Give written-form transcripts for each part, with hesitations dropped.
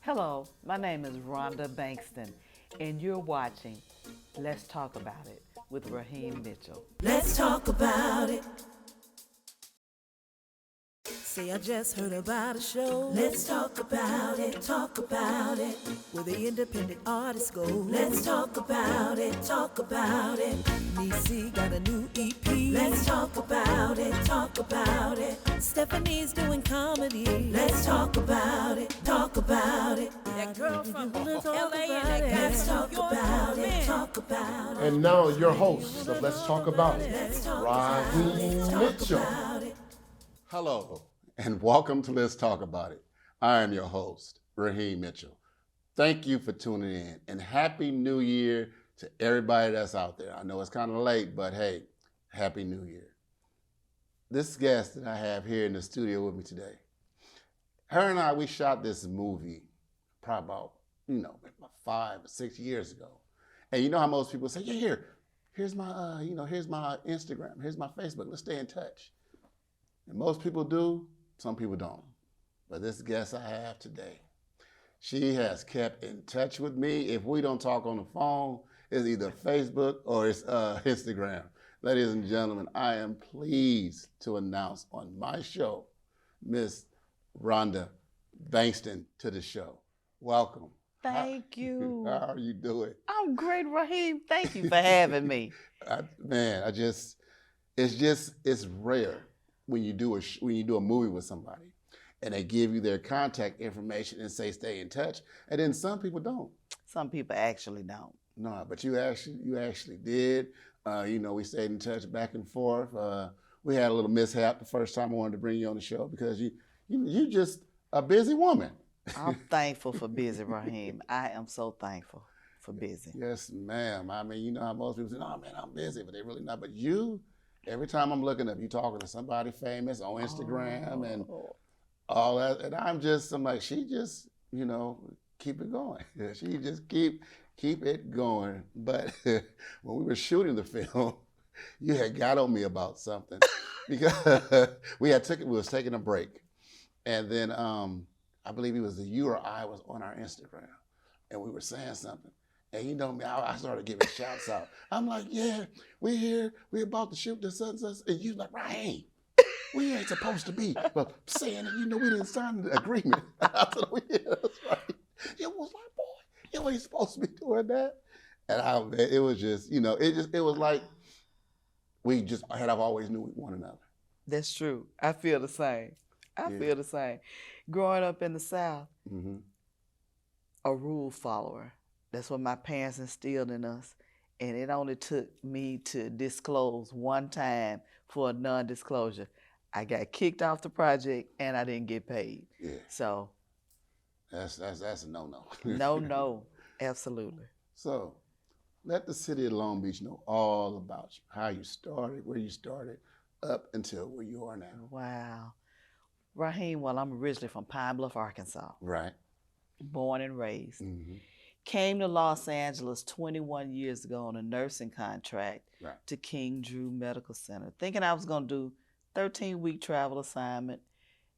Hello, my name is Rhonda Bankston, and you're watching Let's Talk About It with Raheem Mitchell. Let's talk about it. Say I just heard about a show. Let's talk about it, talk about it. Where the independent artists go. Let's talk about it, talk about it. Niecy got a new EP. Let's talk about it, talk about it. Stephanie's doing comedy. Let's talk about it, talk about it. That girl from LA and that guy Let's talk about it, talk about it. And now your host of Let's Talk About It, Raheem Mitchell. Hello, and welcome to Let's Talk About It. I am your host, Raheem Mitchell. Thank you for tuning in, and Happy New Year to everybody that's out there. I know it's kind of late, but hey, Happy New Year. This guest that I have here in the studio with me today, her and I, we shot this movie probably about 5 or 6 years ago. And you know how most people say, yeah, here's my, here's my Instagram, here's my Facebook, let's stay in touch. And most people do, some people don't. But this guest I have today, she has kept in touch with me. If we don't talk on the phone, it's either Facebook or it's Instagram. Ladies and gentlemen, I am pleased to announce on my show, Miss Rhonda Bankston to the show. Welcome. Thank you. How are you doing? I'm great, Raheem. Thank you for having me. It's rare when you do a movie with somebody and they give you their contact information and say stay in touch, and then some people don't. Some people actually don't. No, but you actually did. We stayed in touch back and forth. We had a little mishap the first time I wanted to bring you on the show because you just a busy woman. I'm thankful for busy, Raheem. I am so thankful for busy. Yes, ma'am. I mean, you know how most people say, "Oh man, I'm busy," but they're really not. But you, every time I'm looking up, you talking to somebody famous on Instagram and all that, and I'm like, she just, keep it going. She just keep it going. But when we were shooting the film, you had got on me about something because we was taking a break, and then I believe you or I was on our Instagram, and we were saying something. And you know me, I started giving shouts out. I'm like, yeah, we here, we about to shoot the sunsets. And you like, Raheem, we ain't supposed to be saying it. We didn't sign the agreement. I said, oh, yeah, that's right. It was like, boy, you ain't supposed to be doing that. And it was just, it was like I've always knew one another. That's true. I feel the same. I feel the same. Growing up in the South, a rule follower. That's what my parents instilled in us. And it only took me to disclose one time for a non-disclosure. I got kicked off the project and I didn't get paid. Yeah. So that's a no-no. No, absolutely. So let the city of Long Beach know all about you, how you started, where you started, up until where you are now. Wow. Raheem, well, I'm originally from Pine Bluff, Arkansas. Right. Born and raised. Mm-hmm. Came to Los Angeles 21 years ago on a nursing contract to King Drew Medical Center, thinking I was going to do 13-week travel assignment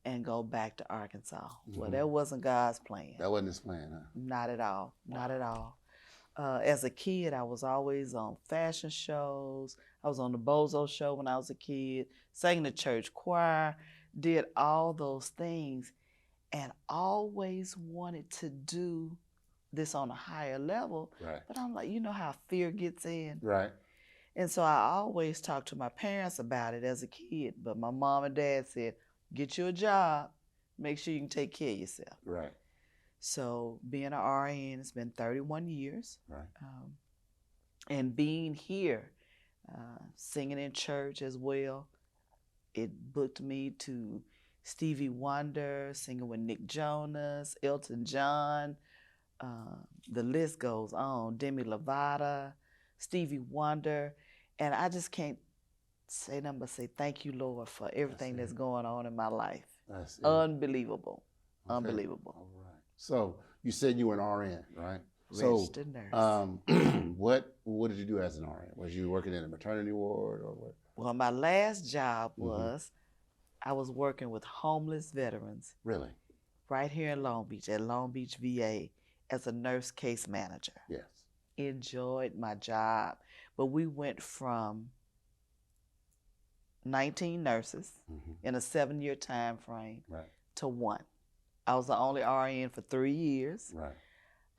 and go back to Arkansas. Mm-hmm. Well, that wasn't God's plan. That wasn't his plan, huh? Not at all. Not at all. As a kid, I was always on fashion shows. I was on the Bozo show when I was a kid, sang the church choir, did all those things, and always wanted to do this on a higher level. Right. But I'm like, you know how fear gets in? Right. And so I always talked to my parents about it as a kid, but my mom and dad said, get you a job, make sure you can take care of yourself. Right. So being an RN, it's been 31 years. Right. And being here, singing in church as well, it booked me to Stevie Wonder, singing with Nick Jonas, Elton John, the list goes on, Demi Lovato, Stevie Wonder, and I just can't say nothing but say thank you, Lord, for everything that's going on in my life. That's Unbelievable. Okay. Unbelievable. All right. So you said you were an RN, right? Registered nurse. What did you do as an RN? Was you working in a maternity ward or what? Well, my last job was I was working with homeless veterans Really? right here in Long Beach, at Long Beach VA, as a nurse case manager. Yes. Enjoyed my job. But we went from 19 nurses in a 7-year time frame to 1. I was the only RN for 3 years. Right.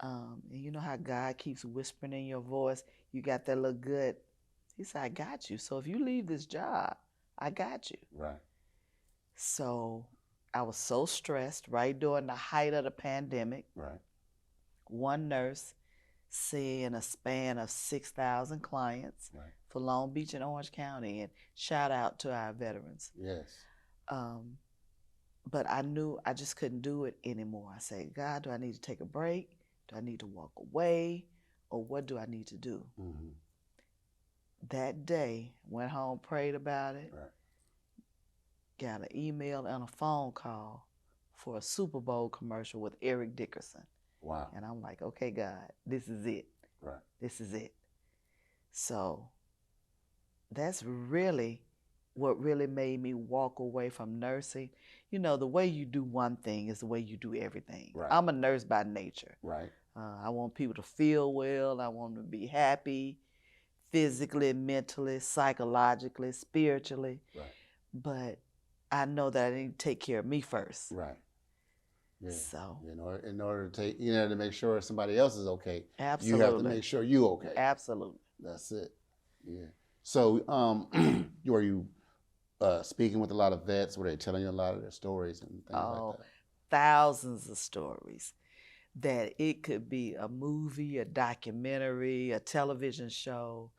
And you know how God keeps whispering in your voice, you got that little good. He said, I got you. So if you leave this job, I got you. Right. So I was so stressed right during the height of the pandemic. Right. One nurse seeing a span of 6,000 clients for Long Beach and Orange County. And shout out to our veterans. Yes. But I knew I just couldn't do it anymore. I said, God, do I need to take a break? Do I need to walk away? Or what do I need to do? That day, went home, prayed about it, got an email and a phone call for a Super Bowl commercial with Eric Dickerson. Wow. And I'm like, okay, God, this is it. Right. This is it. So that's really what really made me walk away from nursing. You know, the way you do one thing is the way you do everything. Right. I'm a nurse by nature. Right. I want people to feel well. I want them to be happy, physically, mentally, psychologically, spiritually. Right. But I know that I need to take care of me first. Right. Yeah. So in order to take, to make sure somebody else is okay, absolutely, you have to make sure you okay. Absolutely. That's it. Yeah. So, were you speaking with a lot of vets? Were they telling you a lot of their stories and things like that? Thousands of stories. That it could be a movie, a documentary, a television show.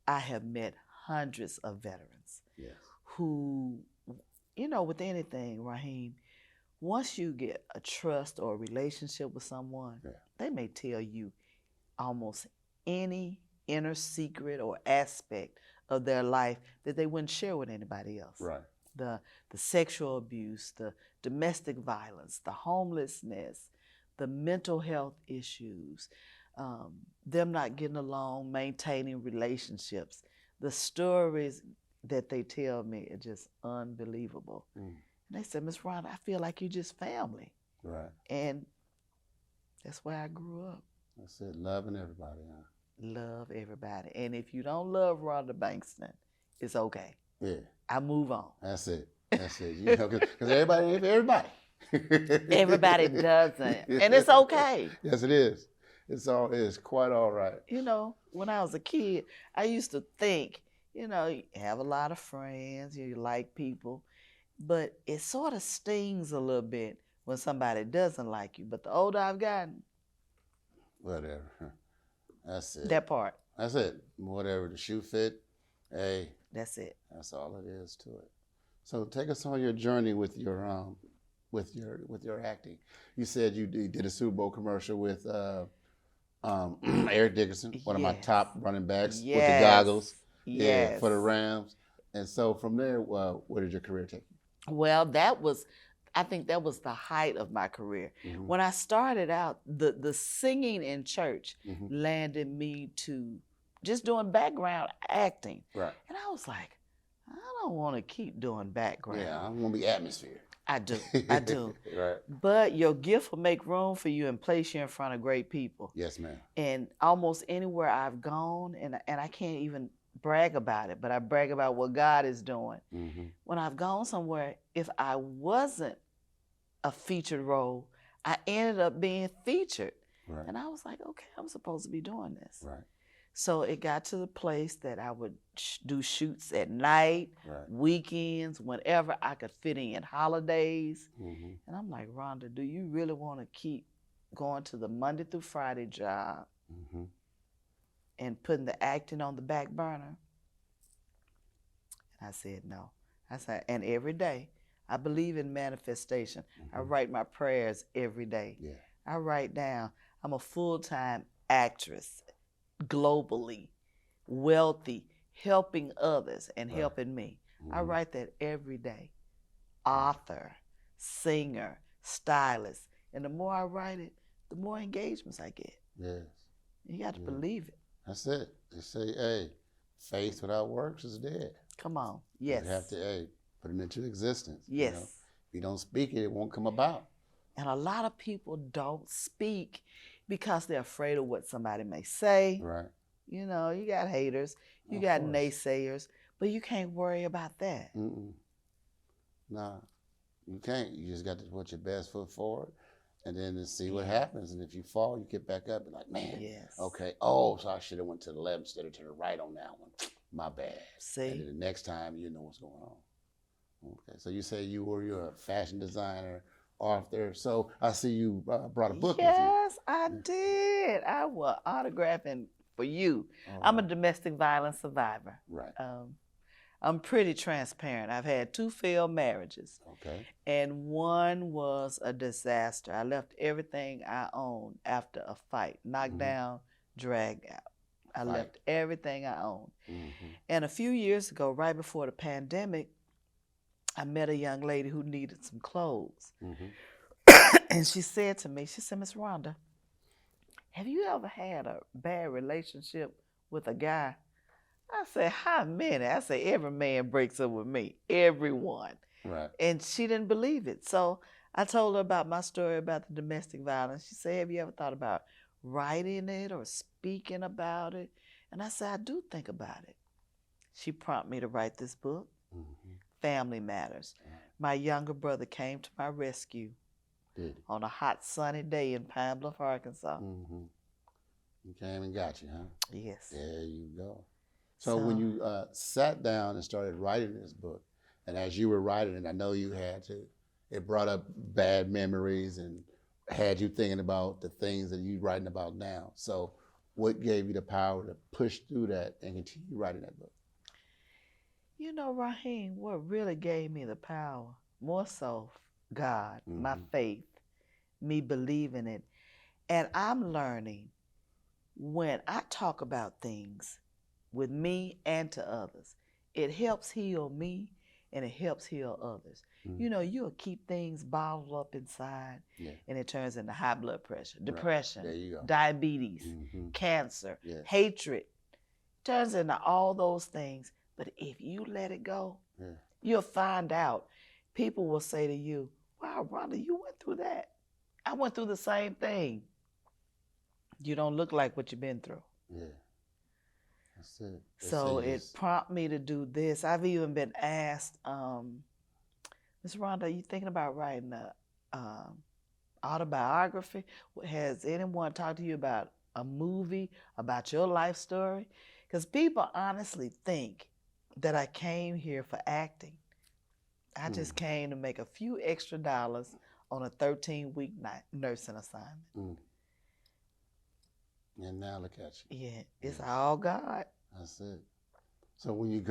I have met hundreds of veterans who, with anything, Raheem, once you get a trust or a relationship with someone, they may tell you almost any inner secret or aspect of their life that they wouldn't share with anybody else. Right. The sexual abuse, the domestic violence, the homelessness, the mental health issues, them not getting along, maintaining relationships. The stories that they tell me are just unbelievable. And they said, Miss Rhonda, I feel like you're just family. Right. And that's where I grew up. That's it, loving everybody, huh? Love everybody. And if you don't love Rhonda Bankston, it's okay. Yeah. I move on. That's it. That's it. Because everybody ain't for everybody. Everybody doesn't. And it's okay. Yes, it is. It's quite all right. When I was a kid, I used to think, you have a lot of friends, you like people, but it sort of stings a little bit when somebody doesn't like you. But the older I've gotten, whatever. That's it. That part. That's it. Whatever the shoe fit, hey. That's it. That's all it is to it. So take us on your journey with your acting. You said you did a Super Bowl commercial with Eric Dickerson, one of my top running backs with the goggles. Yes. Yeah, for the Rams. And so from there, where did your career take you? Well, I think that was the height of my career. When I started out, the singing in church landed me to just doing background acting. Right. And I was like, I don't want to keep doing background. Yeah, I want to be atmosphere. I do. Right. But your gift will make room for you and place you in front of great people. Yes, ma'am. And almost anywhere I've gone, and I can't even brag about it, but I brag about what God is doing. When I've gone somewhere, if I wasn't a featured role, I ended up being featured. Right. And I was like, okay, I'm supposed to be doing this. Right. So it got to the place that I would do shoots at night, weekends, whenever I could fit in, holidays. And I'm like, Rhonda, do you really want to keep going to the Monday through Friday job and putting the acting on the back burner? And I said, no. I said, and every day, I believe in manifestation. I write my prayers every day. Yeah. I write down, I'm a full-time actress, globally, wealthy, helping others and helping me. I write that every day. Author, singer, stylist. And the more I write it, the more engagements I get. Yes. You got to believe it. That's it. They say, hey, faith without works is dead. Come on. Yes. You have to, put it into existence. Yes. If you don't speak it, it won't come about. And a lot of people don't speak because they're afraid of what somebody may say. Right. You know, you got haters, you Of got course. naysayers, but you can't worry about that. Mm-mm. Nah, you can't. You just got to put your best foot forward and then to see what happens. And if you fall, you get back up and like, man, Yes. okay. Oh, so I should have went to the left instead of to the right on that one. My bad. See? And then the next time you know what's going on. Okay. So you say you're a fashion designer, author. So I see you brought a book with you. Yes, I did. I was autographing for you. I'm a domestic violence survivor. Right. I'm pretty transparent. I've had 2 failed marriages. Okay. And one was a disaster. I left everything I owned after a fight, knocked down, dragged out. I left everything I owned. And a few years ago, right before the pandemic, I met a young lady who needed some clothes. And she said to me, she said, Miss Rhonda, have you ever had a bad relationship with a guy? I said, how many? I said, every man breaks up with me, everyone. Right. And she didn't believe it. So I told her about my story about the domestic violence. She said, have you ever thought about writing it or speaking about it? And I said, I do think about it. She prompted me to write this book, Family Matters. My younger brother came to my rescue on a hot, sunny day in Pine Bluff, Arkansas. He came and got you, huh? Yes. There you go. So when you sat down and started writing this book, and as you were writing it, I know you had to, it brought up bad memories and had you thinking about the things that you're writing about now. So what gave you the power to push through that and continue writing that book? You know, Raheem, what really gave me the power, more so God, my faith, me believing it. And I'm learning when I talk about things with me and to others, it helps heal me and it helps heal others. You know, you'll keep things bottled up inside and it turns into high blood pressure, depression, There you go. diabetes, cancer, hatred. Turns into all those things. But if you let it go, you'll find out. People will say to you, wow, Rhonda, you went through that. I went through the same thing. You don't look like what you've been through. Yeah. That's it. So it prompted me to do this. I've even been asked, Ms. Rhonda, are you thinking about writing an autobiography? Has anyone talked to you about a movie, about your life story? Because people honestly think that I came here for acting. I just came to make a few extra dollars on a 13-week nursing assignment. And now look at you. Yeah, it's all God. That's it. So when you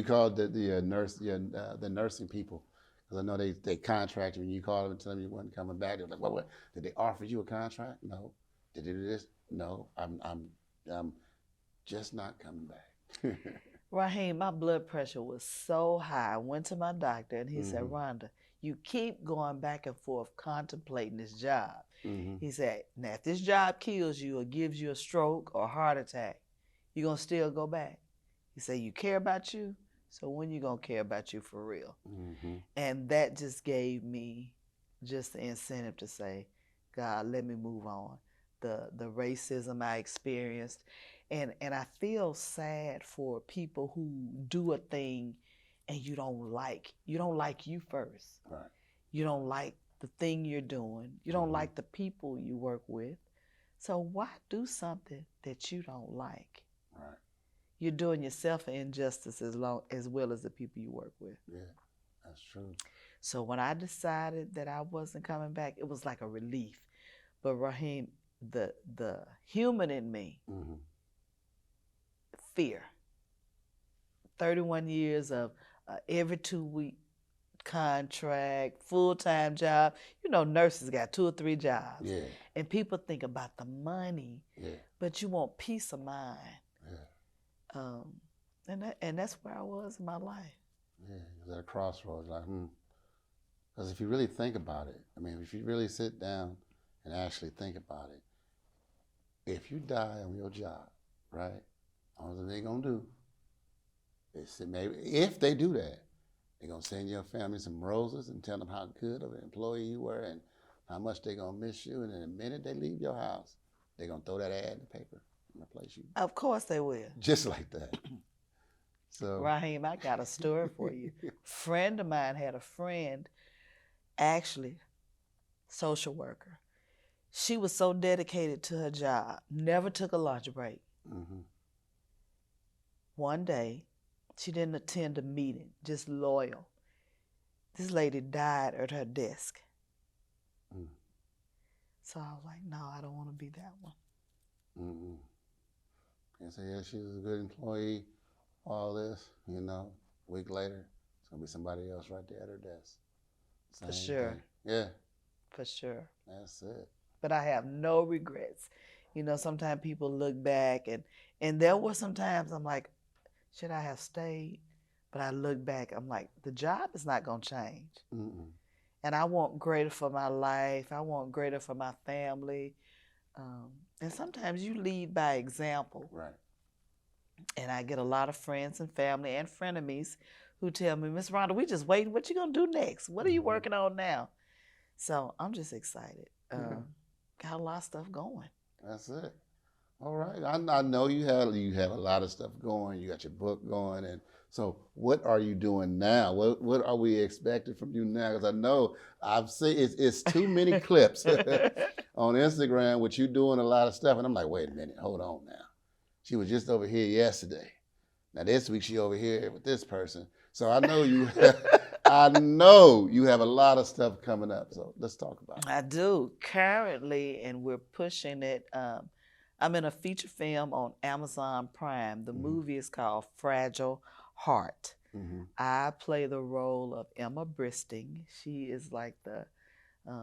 called the nursing people, because I know they contracted when you called them and tell them you wasn't coming back. They were like, what? Did they offer you a contract? No. Did they do this? No. I'm just not coming back. Raheem, my blood pressure was so high. I went to my doctor and he said, Rhonda, you keep going back and forth contemplating this job. He said, now if this job kills you or gives you a stroke or a heart attack, you're going to still go back. He said, you care about you? So when you going to care about you for real? And that just gave me just the incentive to say, God, let me move on. The racism I experienced. And I feel sad for people who do a thing and you don't like you first. Right. You don't like the thing you're doing. You don't like the people you work with. So why do something that you don't like? Right. You're doing yourself an injustice as well as the people you work with. Yeah, that's true. So when I decided that I wasn't coming back, it was like a relief. But Raheem, the human in me, fear. 31 years of every 2-week contract, full-time job. You know, nurses got 2 or 3 jobs. Yeah. And people think about the money, but you want peace of mind. And that's where I was in my life. Yeah, it was at a crossroads, like, Because if you really think about it, I mean, if you really sit down and actually think about it, if you die on your job, right, all that they're going to do is say maybe, if they do that, they're going to send your family some roses and tell them how good of an employee you were and how much they're going to miss you. And in the minute they leave your house, they're going to throw that ad in the paper and replace you. Of course they will. Just like that. So, Raheem, I got a story for you. Friend of mine had a friend, actually, social worker. She was so dedicated to her job, never took a lunch break. mm-hmm. One day, she didn't attend a meeting, just loyal. This lady died at her desk. Mm. So I was like, no, I don't want to be that one. Mm-hmm. And so, yeah, she was a good employee, all this, you know, a week later, it's going to be somebody else right there at her desk. For Same sure. thing. Yeah, For sure. that's it. But I have no regrets. You know, sometimes people look back and there were some times I'm like, should I have stayed? But I look back, I'm like, the job is not going to change. Mm-mm. And I want greater for my life. I want greater for my family. And sometimes you lead by example. Right. And I get a lot of friends and family and frenemies who tell me, Miss Rhonda, we just waiting. What you going to do next? What are you working on now? So I'm just excited. Got a lot of stuff going. That's it. All right. I know you have a lot of stuff going. You got your book going, and so what are you doing now? What are we expecting from you now? Because I know I've seen it's too many clips on Instagram with you doing a lot of stuff, and I'm like, wait a minute, hold on now. She was just over here yesterday. Now this week she over here with this person. So I know you. I know you have a lot of stuff coming up. So let's talk about it. I do currently, and we're pushing it. I'm in a feature film on Amazon Prime. The movie is called Fragile Heart. Mm-hmm. I play the role of Emma Bristing. She is like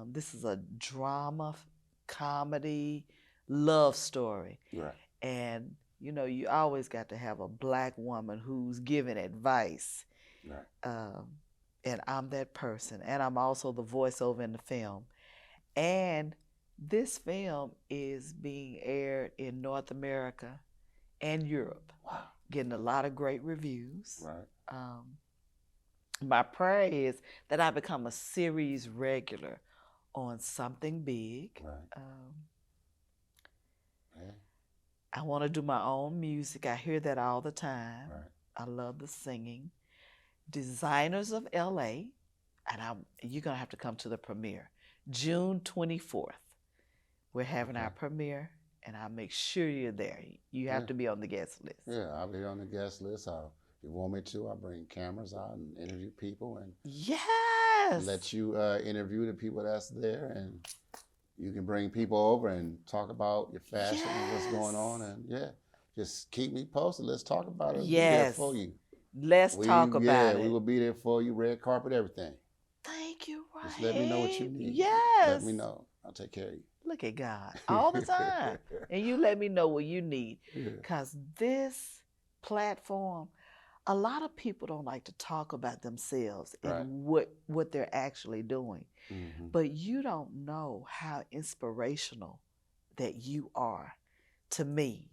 this is a drama, comedy, love story. Right. And, you know, you always got to have a Black woman who's giving advice. Right. And I'm that person. And I'm also the voiceover in the film. And this film is being aired in North America and Europe. Wow. Getting a lot of great reviews. Right. My prayer is that I become a series regular on something big. Right. Yeah. I want to do my own music. I hear that all the time. Right. I love the singing. Designers of LA, and you're going to have to come to the premiere. June 24th. We're having our premiere, and I'll make sure you're there. You have to be on the guest list. Yeah, I'll be on the guest list. If you want me to, I'll bring cameras out and interview people and let you interview the people that's there, and you can bring people over and talk about your fashion and what's going on, and just keep me posted. Let's talk about it. We'll be there for you. Let's talk about it. We will be there for you, red carpet, everything. Thank you, Ryan. Just let me know what you need. Yes. Let me know. I'll take care of you. Look at God all the time. And you let me know what you need. Because this platform, a lot of people don't like to talk about themselves and what they're actually doing. Mm-hmm. But you don't know how inspirational that you are to me.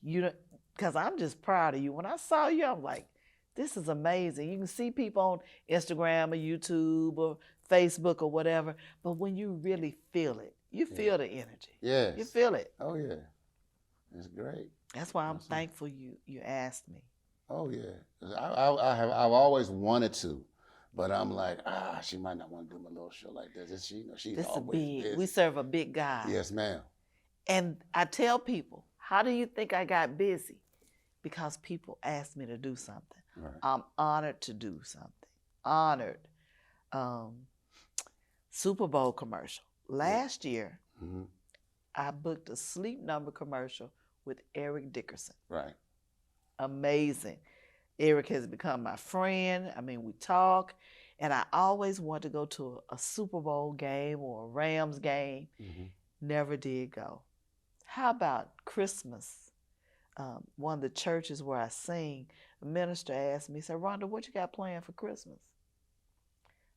Because I'm just proud of you. When I saw you, I'm like, this is amazing. You can see people on Instagram or YouTube or Facebook or whatever, but when you really feel it, you feel the energy. Yes. You feel it. Oh, yeah. It's great. That's why I'm thankful you asked me. Oh, yeah. I've always wanted to, but I'm like, she might not want to do my little show like this. She's This always big. busy. We serve a big God. Yes, ma'am. And I tell people, how do you think I got busy? Because people asked me to do something. Right. I'm honored to do something. Honored. Super Bowl commercial. Last year, I booked a Sleep Number commercial with Eric Dickerson. Right. Amazing. Eric has become my friend. I mean, we talk. And I always wanted to go to a Super Bowl game or a Rams game. Mm-hmm. Never did go. How about Christmas? One of the churches where I sing, a minister asked me, he said, Rhonda, what you got planned for Christmas?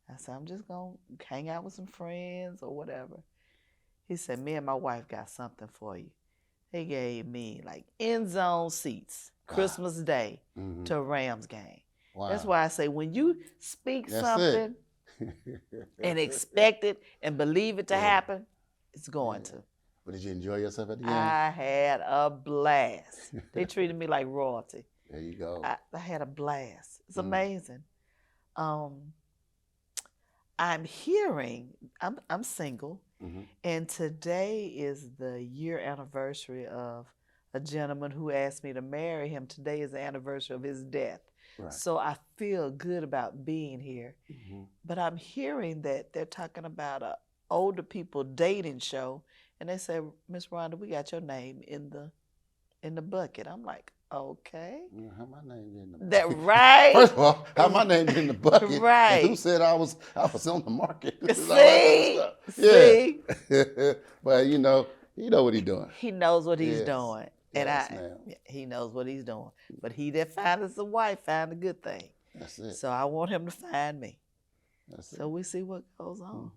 I said, I'm just going to hang out with some friends or whatever. He said, me and my wife got something for you. He gave me like end zone seats, Christmas Day to a Rams game. Wow. That's why I say when you speak That's something and expect it and believe it to happen, It's going to. But did you enjoy yourself at the end? I had a blast. They treated me like royalty. There you go. I had a blast. It's amazing. I'm hearing, I'm single, and today is the year anniversary of a gentleman who asked me to marry him. Today is the anniversary of his death. Right. So I feel good about being here. But I'm hearing that they're talking about a older people dating show, and they say, Miss Rhonda, we got your name in the bucket. I'm like, okay. How my name in the bucket? That right. First of all, how my name in the bucket? Right. And who said I was on the market? See? See? Yeah. But you know what he's doing. He knows what he's Yes. doing. Yes, And ma'am. he knows what he's doing. But he that findeth a wife find a good thing. That's it. So I want him to find me. That's it. So we see what goes on.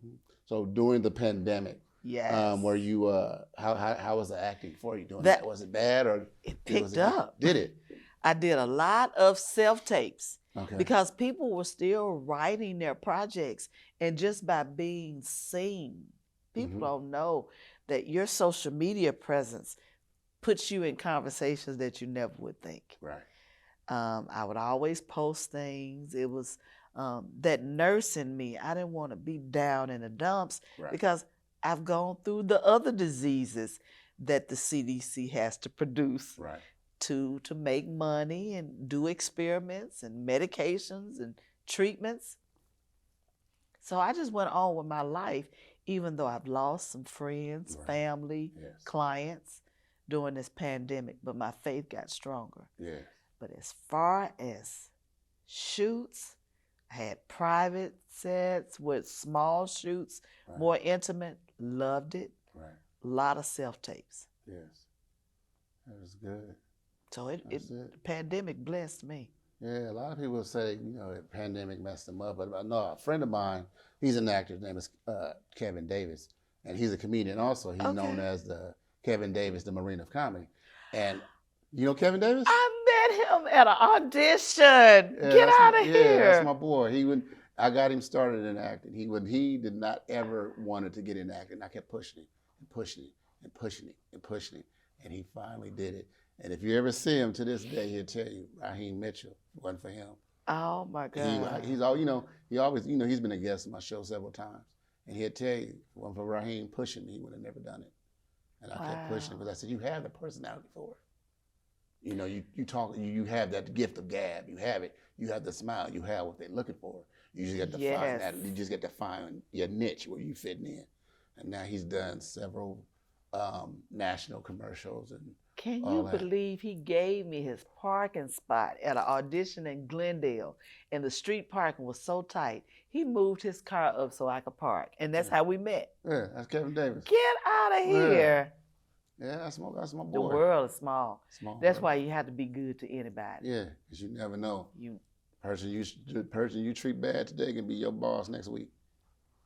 So during the pandemic, Yes. were you how was the acting for you doing That- that? Was it bad or It picked up. Did it? I did a lot of self-tapes Okay. because people were still writing their projects, and just by being seen, people don't know that your social media presence puts you in conversations that you never would think. Right. I would always post things. It was that nurse in me. I didn't want to be down in the dumps Right. because I've gone through the other diseases that the CDC has to produce Right. to make money and do experiments and medications and treatments. So I just went on with my life, even though I've lost some friends, Right. family, Yes. clients during this pandemic, but my faith got stronger. Yes. But as far as shoots, I had private sets with small shoots, Right. more intimate, loved it. Right. A lot of self-tapes. Yes. That was good. So That's the pandemic blessed me. Yeah, a lot of people say, the pandemic messed them up. But no, a friend of mine, he's an actor. His name is Kevin Davis. And he's a comedian also. He's known as the Kevin Davis, the Marine of Comedy. And you know Kevin Davis? I met him at an audition. Get out of here. Yeah, that's my boy. I got him started in acting. He did not ever wanted to get in acting. I kept pushing him and pushing him and pushing him and pushing him. And he finally did it. And if you ever see him to this day, he'll tell you, Raheem Mitchell, if it wasn't for him. Oh my God. He's all, he always, he's been a guest on my show several times. And he'll tell you, if it wasn't for Raheem pushing me, he would have never done it. And I kept pushing him because I said, you have the personality for it. You talk, you have that gift of gab. You have it. You have the smile. You have what they're looking for. You just got to find that. You just got to find your niche where you fit in. And now he's done several national commercials and Can all you that. believe he gave me his parking spot at an audition in Glendale, and the street parking was so tight, he moved his car up so I could park, and that's how we met. Yeah, that's Kevin Davis. Get out of here. Yeah, that's my boy. The world is small. Small That's world. why you have to be good to anybody. Yeah, because you never know. You. Person you treat bad today can be your boss next week.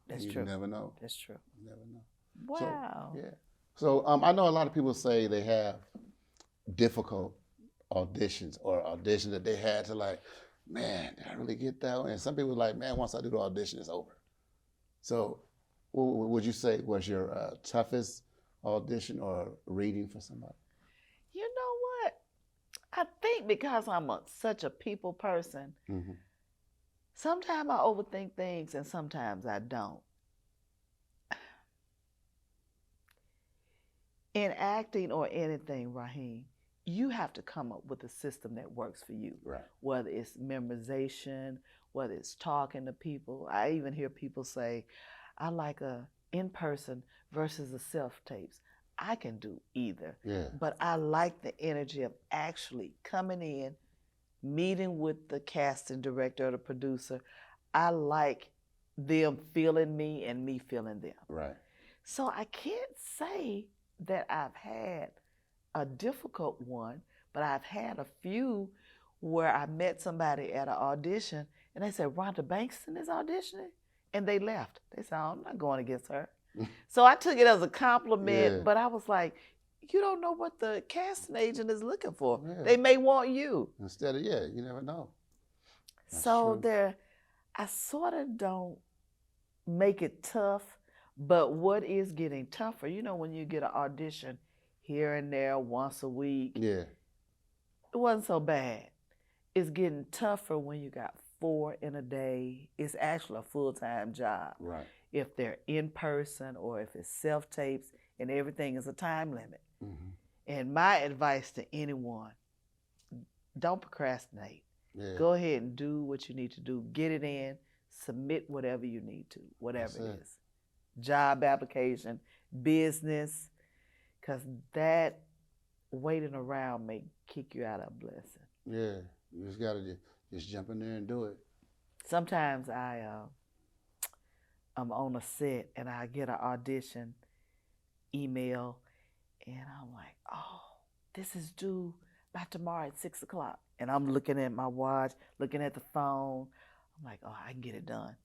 That's you true. never know. That's true. You never know. Wow. So, yeah. So I know a lot of people say they have difficult auditions or auditions that they had to like, man, did I really get that one? And some people are like, man, once I do the audition, it's over. So what would you say was your toughest audition or reading for somebody? You know what? I think because I'm such a people person, sometimes I overthink things and sometimes I don't. In acting or anything, Raheem, you have to come up with a system that works for you. Right. Whether it's memorization, whether it's talking to people. I even hear people say, I like a in-person versus a self-tapes. I can do either. Yeah. But I like the energy of actually coming in, meeting with the casting director or the producer. I like them feeling me and me feeling them. Right. So I can't say that I've had a difficult one, but I've had a few where I met somebody at an audition and they said, Rhonda Bankston is auditioning? And they left. They said, oh, I'm not going against her. So I took it as a compliment, but I was like, you don't know what the casting agent is looking for. Yeah. They may want you. Instead of, you never know. That's So true. I sort of don't make it tough, But what is getting tougher, when you get an audition here and there once a week, Yeah. it wasn't so bad. It's getting tougher when you got 4 in a day. It's actually a full-time job. Right. If they're in person or if it's self-tapes and everything is a time limit. Mm-hmm. And my advice to anyone, don't procrastinate. Yeah. Go ahead and do what you need to do. Get it in. Submit whatever you need to, whatever it is. Job application, business, because that waiting around may kick you out of a blessing. Yeah, you just gotta just jump in there and do it. Sometimes I'm on a set and I get an audition email and I'm like, oh, this is due by tomorrow at 6 o'clock. And I'm looking at my watch, looking at the phone. I'm like, oh, I can get it done.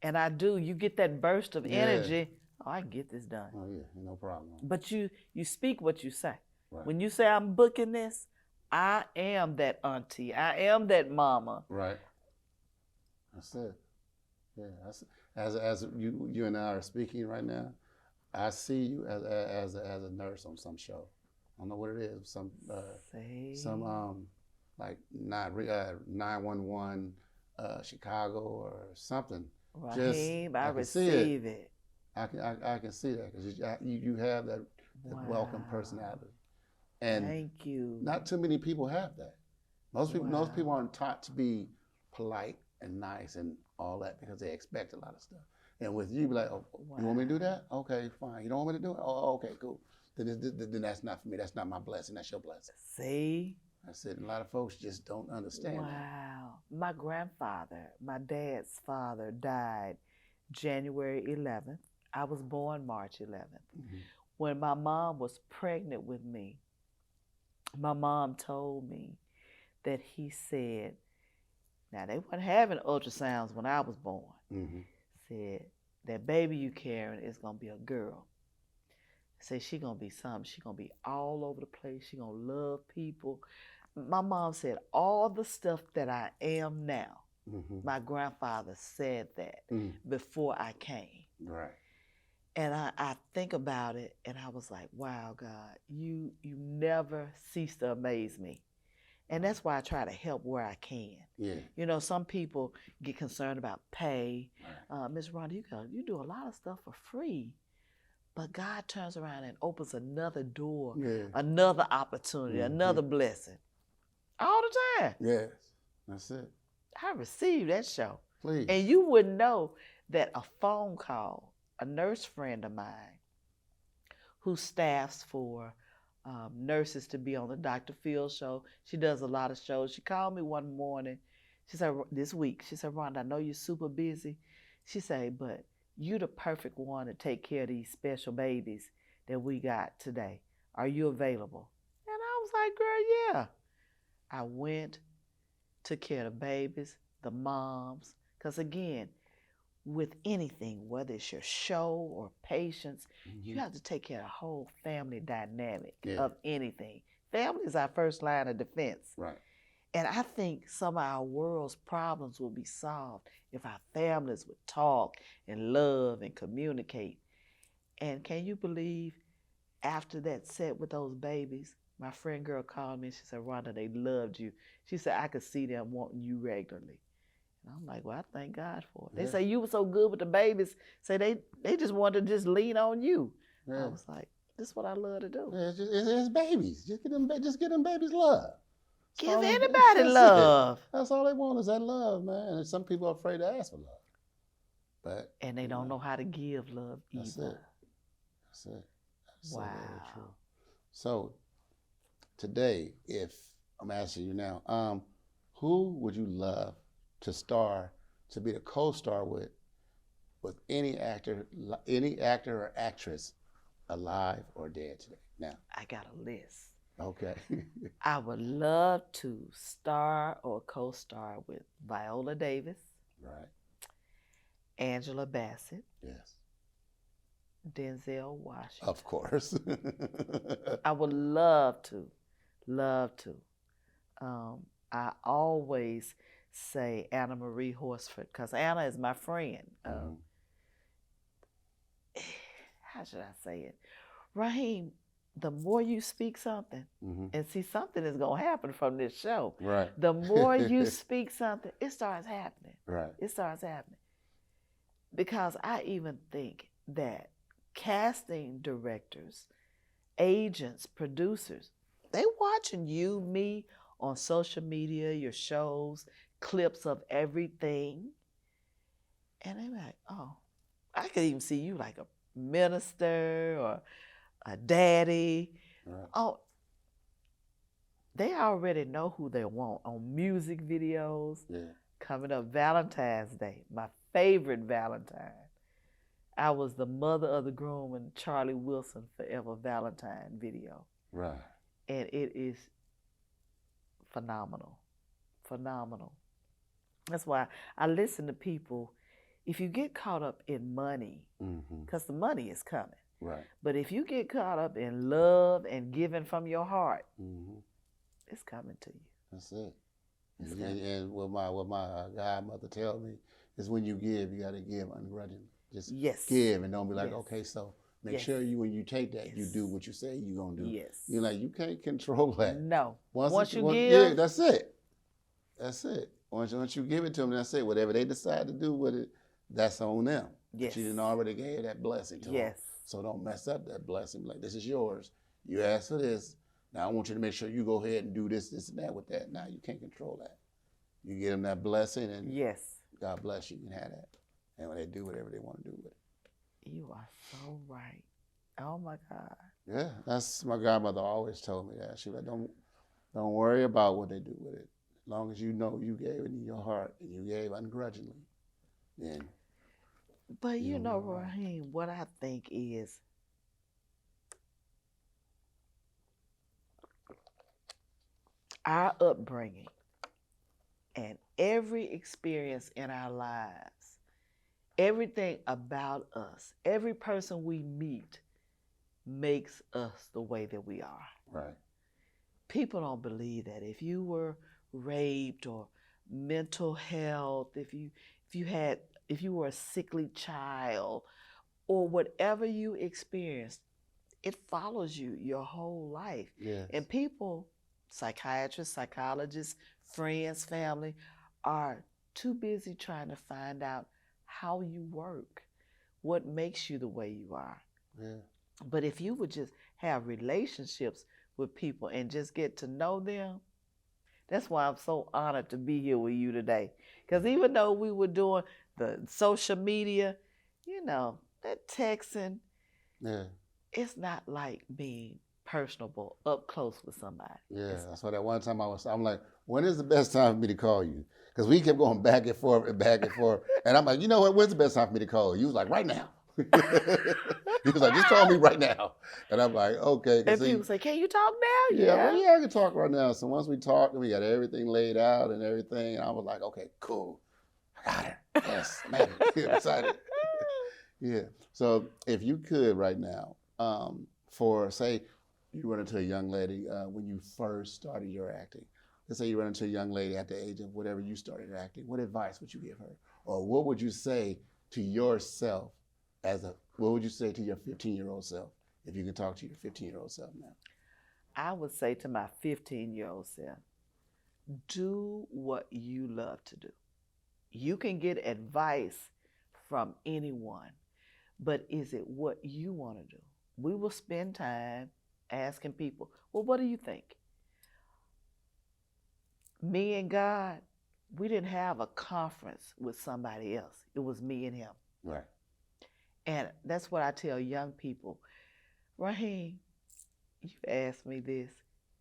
And I do. You get that burst of energy. Oh, I can get this done. Oh yeah, no problem. But you speak what you say. Right. When you say I'm booking this, I am that auntie. I am that mama. Right. That's it. Yeah. As you and I are speaking right now, I see you as a nurse on some show. I don't know what it is. Some like 911 Chicago or something. Raheem, I receive it. I can see that because you have that welcome personality. And thank you. Not too many people have that. Most people aren't taught to be polite and nice and all that because they expect a lot of stuff. And with you, be like, oh, you want me to do that? Okay, fine. You don't want me to do it? Oh, okay, cool. Then that's not for me. That's not my blessing. That's your blessing. See? That's it. And a lot of folks just don't understand. Wow. My grandfather, my dad's father, died January 11th. I was born March 11th. Mm-hmm. When my mom was pregnant with me, my mom told me that he said, now they weren't having ultrasounds when I was born, mm-hmm. said, that baby you carrying is going to be a girl. Say she going to be something. She going to be all over the place. She going to love people. My mom said all the stuff that I am now, mm-hmm. my grandfather said that before I came. Right. And I think about it, and I was like, wow, God, you never cease to amaze me. And that's why I try to help where I can. Yeah. Some people get concerned about pay. Right. Miss Rhonda, you do a lot of stuff for free, but God turns around and opens another door, another opportunity, another blessing. All the time. Yes, that's it. I received that show. Please. And you wouldn't know that a phone call, a nurse friend of mine who staffs for nurses to be on the Dr. Phil show. She does a lot of shows. She called me one morning. She said, this week, she said, Rhonda, I know you're super busy. She said, but you the perfect one to take care of these special babies that we got today. Are you available? And I was like, girl, yeah. I went, took care of the babies, the moms, because again, with anything, whether it's your show or patients, you have to take care of the whole family dynamic of anything. Family is our first line of defense. Right. And I think some of our world's problems will be solved if our families would talk and love and communicate. And can you believe after that set with those babies, my friend girl called me and she said, Rhonda, they loved you. She said, I could see them wanting you regularly. I'm like, well, I thank God for it. They say you were so good with the babies. Say they just wanted to just lean on you. Yeah. I was like, this is what I love to do. Yeah, it's babies. Just get them babies love. Give anybody love. That's all they want is that love, man. And some people are afraid to ask for love. And they don't know how to give love either. That's it. That's wow. So very true. So today, if I'm asking you now, who would you love to be the co-star with any actor or actress alive or dead today? Now, I got a list. Okay. I would love to star or co-star with Viola Davis. Right. Angela Bassett. Yes. Denzel Washington. Of course. I would love to. I always say Anna Marie Horsford because Anna is my friend. how should I say it? Raheem, the more you speak something, and see, something is going to happen from this show. Right. The more you speak something, it starts happening. Right. It starts happening. Because I even think that casting directors, agents, producers, they watching you, me on social media, your shows, clips of everything. And they're like, oh, I could even see you like a minister or a daddy. Right. Oh, they already know who they want on music videos. Yeah. Coming up Valentine's Day, my favorite Valentine. I was the mother of the groom in Charlie Wilson Forever Valentine video. Right. And it is phenomenal. Phenomenal. That's why I listen to people. If you get caught up in money, because the money is coming. Right. But if you get caught up in love and giving from your heart, it's coming to you. That's it. And what my godmother tells me is when you give, you got to give ungrudgingly. Just give and don't be like, okay, so make sure you, when you take that, you do what you say you're going to do. Yes. You're like, you can't control that. No. Once you give. Yeah, that's it. That's it. Once you give it to them, that's it. Whatever they decide to do with it, that's on them. Yes. She didn't already gave that blessing to them. So don't mess up that blessing. Like, this is yours. You asked for this. Now I want you to make sure you go ahead and do this, this, and that with that. Now you can't control that. You give them that blessing, and God bless you. You can have that. And when they do whatever they want to do with it. You are so right. Oh my God. Yeah, that's my godmother always told me that. She was like, don't worry about what they do with it. As long as you know you gave it in your heart and you gave ungrudgingly, then. But you know, Raheem, what I think is our upbringing and every experience in our lives, everything about us, every person we meet makes us the way that we are. Right. People don't believe that. If you were raped or mental health, if you were a sickly child, or whatever you experienced, it follows you your whole life. Yes. And people, psychiatrists, psychologists, friends, family, are too busy trying to find out how you work, what makes you the way you are. Yeah. But if you would just have relationships with people and just get to know them, that's why I'm so honored to be here with you today. Because even though we were doing the social media, that texting, it's not like being personable up close with somebody. Yeah, that's why that one time I'm like, when is the best time for me to call you? Because we kept going back and forth and back and forth. And I'm like, you know what, when's the best time for me to call you? He was like, right now. He was like, just call me right now. And I'm like, okay. And people say, can you talk now? Yeah, I can talk right now. So once we talked and we got everything laid out and everything, and I was like, okay, cool. I got her. Yes, man. Excited. Yeah. So if you could right now, for say you run into a young lady when you first started your acting. Let's say you run into a young lady at the age of whatever you started acting. What advice would you give her? Or what would you say to yourself what would you say to your 15-year-old self if you could talk to your 15-year-old self now? I would say to my 15-year-old self, do what you love to do. You can get advice from anyone, but is it what you want to do? We will spend time asking people, well, what do you think? Me and God, we didn't have a conference with somebody else. It was me and him. Right. And that's what I tell young people. Raheem, you've asked me this.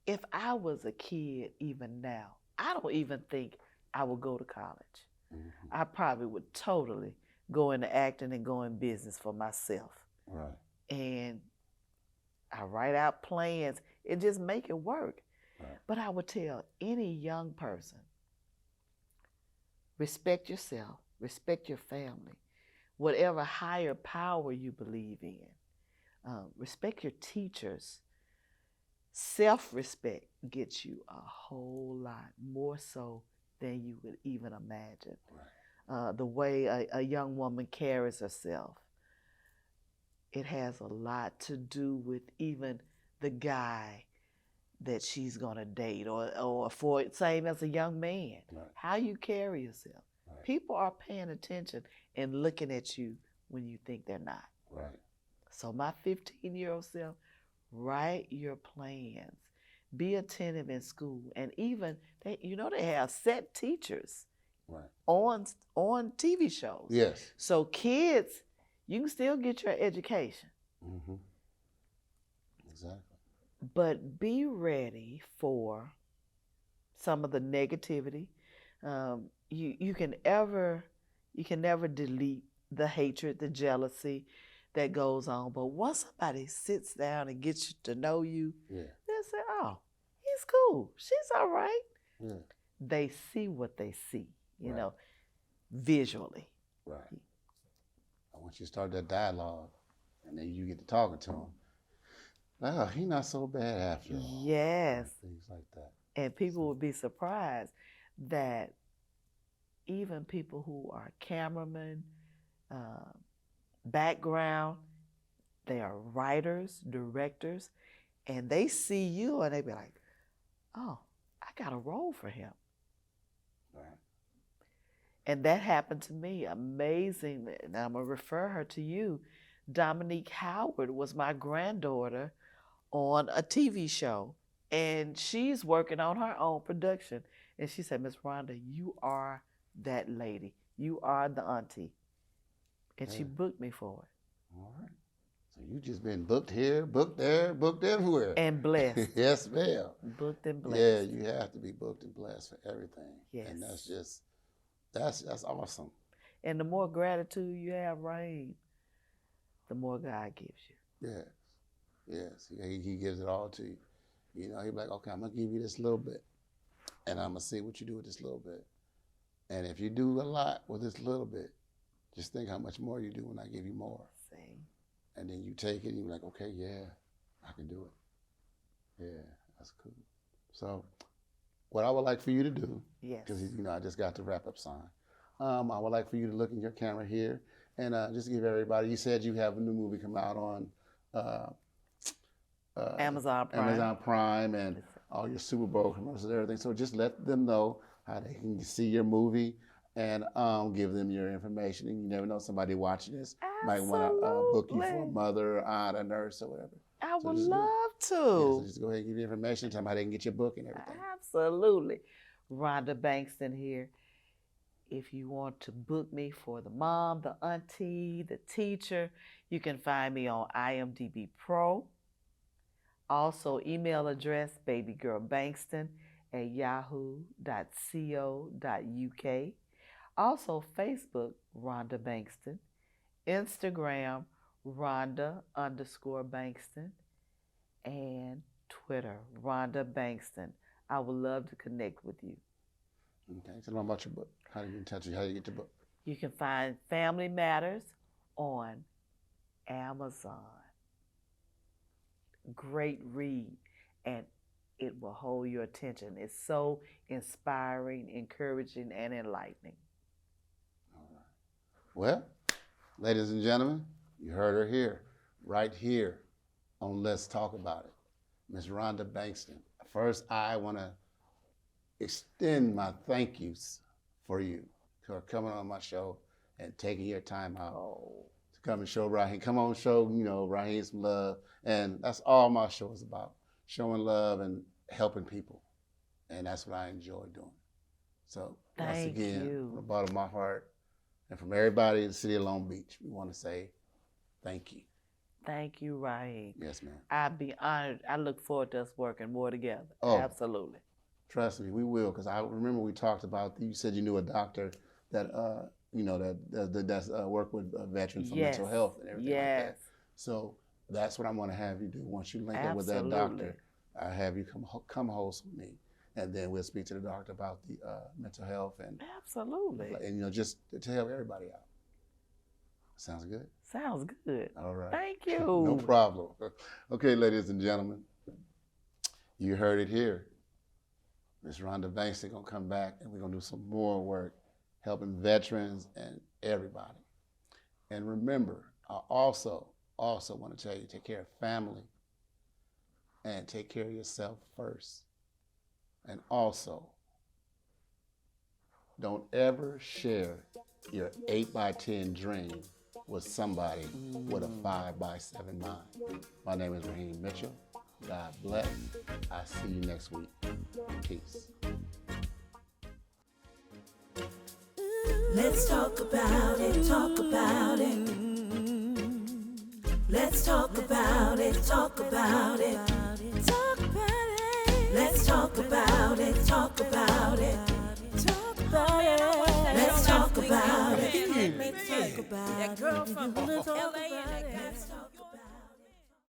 If I was a kid even now, I don't even think I would go to college. Mm-hmm. I probably would totally go into acting and go in business for myself. Right. And I write out plans and just make it work. Right. But I would tell any young person, respect yourself, respect your family, whatever higher power you believe in. Respect your teachers. Self-respect gets you a whole lot more so than you would even imagine. Right. The way a young woman carries herself. it has a lot to do with even the guy that she's gonna date, or for same as a young man, Right. how you carry yourself. Right. People are paying attention and looking at you when you think they're not. Right. So my 15-year-old self, write your plans. Be attentive in school, and even they have set teachers Right. on TV shows. Yes. So kids, you can still get your education, Mm-hmm. Exactly. but be ready for some of the negativity. You can never delete the hatred, the jealousy that goes on. But once somebody sits down and gets to know you, Yeah. they'll say, "Oh, he's cool. She's all right." Yeah. They see what they see, Right. visually. Right. And once you start that dialogue, and then you get to talking to him, oh, he's not so bad after all. Yes. Things like that. And people would be surprised that even people who are cameramen, background, they are writers, directors, and they see you and they be like, "Oh, I got a role for him." Right. And that happened to me. Amazing. And I'm going to refer her to you. Dominique Howard was my granddaughter on a TV show, and she's working on her own production. And she said, "Miss Rhonda, you are that lady. You are the auntie." And she booked me for it. All right. So you just been booked here, booked there, booked everywhere. And blessed. Yes, ma'am. Booked and blessed. Yeah, you have to be booked and blessed for everything. Yes. And that's awesome. And the more gratitude you have, Raheem, the more God gives you. Yes. Yes. He gives it all to you. He'd be like, "Okay, I'm gonna give you this little bit, and I'm gonna see what you do with this little bit. And if you do a lot with this little bit, just think how much more you do when I give you more." See? And then you take it and you're like, "Okay, yeah, I can do it." Yeah, that's cool. So what I would like for you to do, Yes. because I just got the wrap up sign. I would like for you to look in your camera here and just give everybody. You said you have a new movie coming out on Amazon Prime. Amazon Prime and all your Super Bowl commercials and everything. So just let them know how they can see your movie and give them your information. And you never know, somebody watching this might want to book you for a mother, aunt, a nurse, or whatever. I So would just do it. love to. Yeah, so just go ahead and give your information, tell them how they can get your book and everything. Absolutely. Rhonda Bankston here. If you want to book me for the mom, the auntie, the teacher, you can find me on IMDb Pro. Also, email address babygirlbankston@yahoo.co.uk. Also, Facebook, Rhonda Bankston. Instagram, Rhonda_Bankston. And Twitter, Rhonda Bankston. I would love to connect with you. Okay, tell them about your book. How do you get in touch with you? How do you get the book? You can find Family Matters on Amazon. Great read, and it will hold your attention. It's so inspiring, encouraging, and enlightening. All right. Well, ladies and gentlemen, you heard her here, right here on Let's Talk About It. Miss Rhonda Bankston. First, I want to extend my thank yous for you for coming on my show and taking your time out to come and show Raheem. Come on, show Raheem some love, and that's all my show is about: showing love and helping people, and that's what I enjoy doing. So once again, from the bottom of my heart, and from everybody in the city of Long Beach, we want to say thank you. Thank you, Raheem. Yes, ma'am. I'd be honored. I look forward to us working more together. Oh. Absolutely. Trust me, we will. Because I remember we talked about. You said you knew a doctor that that's work with veterans for mental health and everything like that. So that's what I'm going to have you do. Once you link up with that doctor, I have you come host with me, and then we'll speak to the doctor about the mental health and just to help everybody out. Sounds good. Sounds good. All right. Thank you. No problem. Okay, ladies and gentlemen, you heard it here. Miss Rhonda Bankston gonna come back and we're gonna do some more work helping veterans and everybody. And remember, I also also want to tell you, take care of family and take care of yourself first. And also, don't ever share your 8x10 dream with somebody with a 5x7 mind. My name is Raheem Mitchell. God bless. I'll see you next week. Peace. Let's talk about it, talk about it. Let's talk about it, talk about it. Talk about it. Let's talk about it, talk about it. Talk about it. Let's talk about it. Let's talk about it. That girl from LA and that guy.